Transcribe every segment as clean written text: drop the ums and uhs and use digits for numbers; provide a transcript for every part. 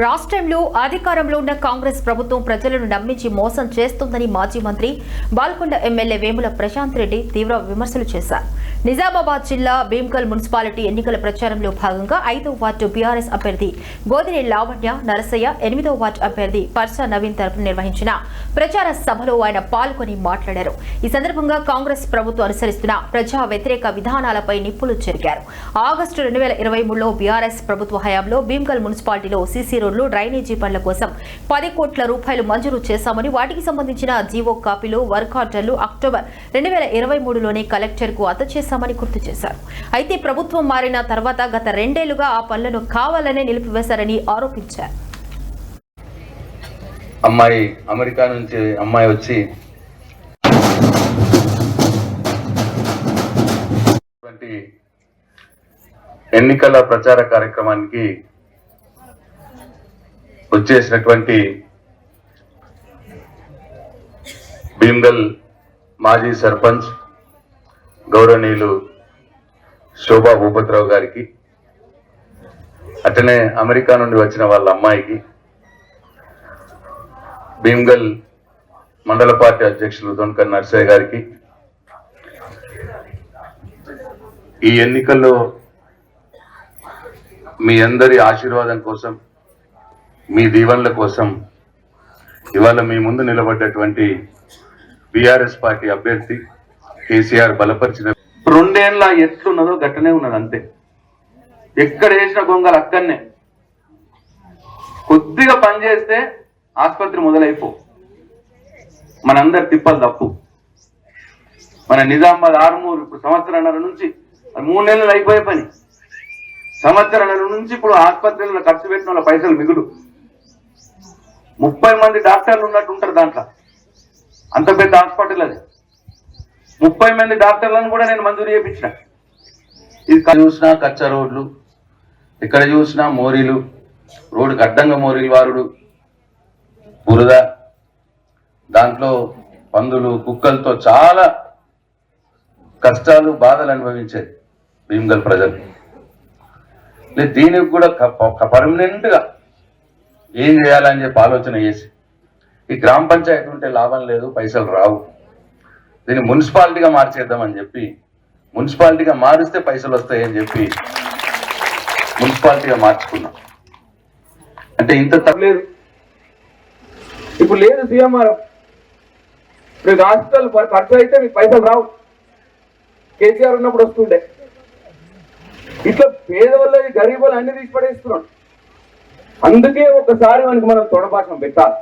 రాష్ట్రంలో అధికారంలో ఉన్న కాంగ్రెస్ ప్రభుత్వం ప్రజలను నమ్మించి మోసం చేస్తుందని మాజీ మంత్రి బాల్కొండ ఎమ్మెల్యే వేముల ప్రశాంత్ రెడ్డి తీవ్ర విమర్శలు చేశారు. నిజామాబాద్ జిల్లా భీమ్గల్ మున్సిపాలిటీ ఎన్నికల ప్రచారంలో భాగంగా 5వ వార్డు బీఆర్ఎస్ అభ్యర్థి గోదిని లావణ్య నరసయ్య, 8వ వార్డు అభ్యర్థి పర్సా నవీన్ తరపున నిర్వహించిన ప్రచార సభలో ఆయన పాల్గొని మాట్లాడారు. ఈ సందర్భంగా కాంగ్రెస్ ప్రభుత్వం అనుసరిస్తున్న ప్రజా వ్యతిరేక విధానాలపై నిప్పులు చెరిగారు. ఆగస్టు 2023లో బీఆర్ఎస్ ప్రభుత్వ హయాంలో భీమ్గల్ మున్సిపాలిటీలో సీసీ రోడ్లు, డ్రైనేజీ పనుల కోసం 10 కోట్ల రూపాయలు మంజూరు చేశామని, వాటికి సంబంధించిన జీవో కాపీలు, వర్క్ ఆర్డర్లు అక్టోబర్ 2023లోనే కలెక్టర్కు అందజేశామని గుర్తు చేశారు. అయితే ప్రభుత్వం మారిన తర్వాత గత 2 ఏళ్లుగా ఆ పనులను కావాలనే నిలిపివేశారని ఆరోపించారు. అమ్మాయి అమెరికా నుంచి వచ్చి ఎన్నికల ప్రచార కార్యక్రమానికి వచ్చేసినటువంటి భీమ్గల్ మాజీ సర్పంచ్ గౌరవనీయులు శోభా భూపతిరావు గారికి, అట్లనే అమెరికా నుండి వచ్చిన వాళ్ళ అమ్మాయికి, భీమ్గల్ మండల పార్టీ అధ్యక్షులు దొంకర్ నర్సయ్య గారికి, ఈ ఎన్నికల్లో మీ అందరి ఆశీర్వాదం కోసం, మీ దీవెనల కోసం ఇవాళ మీ ముందు నిలబడ్డటువంటి బీఆర్ఎస్ పార్టీ అభ్యర్థి కేసీఆర్ బలపరిచిన 2 ఏళ్ళ ఎట్లున్నదో గట్టనే ఉన్నది. అంతే, ఎక్కడ వేసిన గొంగలు అక్కడనే. కొద్దిగా పనిచేస్తే ఆసుపత్రి మొదలైపో, మనందరి తిప్పలు తప్పు. మన నిజామాబాద్ ఆర్మూర్ ఇప్పుడు సంవత్సరాల నుంచి 3 నెలలు అయిపోయే పని. సంవత్సరాల నుంచి ఇప్పుడు ఆసుపత్రులలో ఖర్చు పెట్టిన వాళ్ళ పైసలు మిగులు. 30 మంది డాక్టర్లు ఉన్నట్టు ఉంటారు దాంట్లో. అంత పెద్ద హాస్పిటల్ అది. 30 మంది డాక్టర్లను కూడా నేను మంజూరు చేయించిన. ఇది చూసినా కచ్చ రోడ్లు, ఇక్కడ చూసినా మోరీలు, రోడ్డుకి అడ్డంగా మోరీలు వారుడు, బురద, దాంట్లో పందులు కుక్కలతో చాలా కష్టాలు బాధలు అనుభవించేది భీమ్గల్ ప్రజలు. దీనికి కూడా పర్మనెంట్ గా ఏం చేయాలని చెప్పి ఆలోచన చేసి, ఈ గ్రామ పంచాయతీ ఉంటే లాభం లేదు, పైసలు రావు, దీన్ని మున్సిపాలిటీగా మార్చేద్దామని చెప్పి, మున్సిపాలిటీగా మారిస్తే పైసలు వస్తాయని చెప్పి మున్సిపాలిటీగా మార్చుకున్నాం. అంటే ఇంత తప్పలేదు. ఇప్పుడు లేదు సీఎంఆర్, ఇప్పుడు హాస్పిటల్ ఖర్చు అయితే మీకు పైసలు రావు. కేసీఆర్ ఉన్నప్పుడు వస్తుండే. ఇట్లా పేదవాళ్ళు గరీబులు అన్ని తీసి పడేస్తున్నాడు. అందుకే ఒకసారి మనకి మనం తొడపాఠం పెట్టాలి.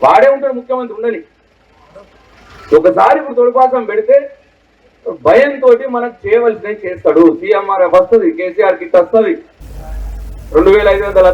వాడే ఉంటాడు ముఖ్యమంత్రి ఉండని. ఒకసారి ఇప్పుడు తొడపాఠం పెడితే భయంతో మనకు చేయవలసినవి చేస్తాడు. సీఎంఆర్ వస్తుంది, కేసీఆర్ కిట్ వస్తుంది, 2500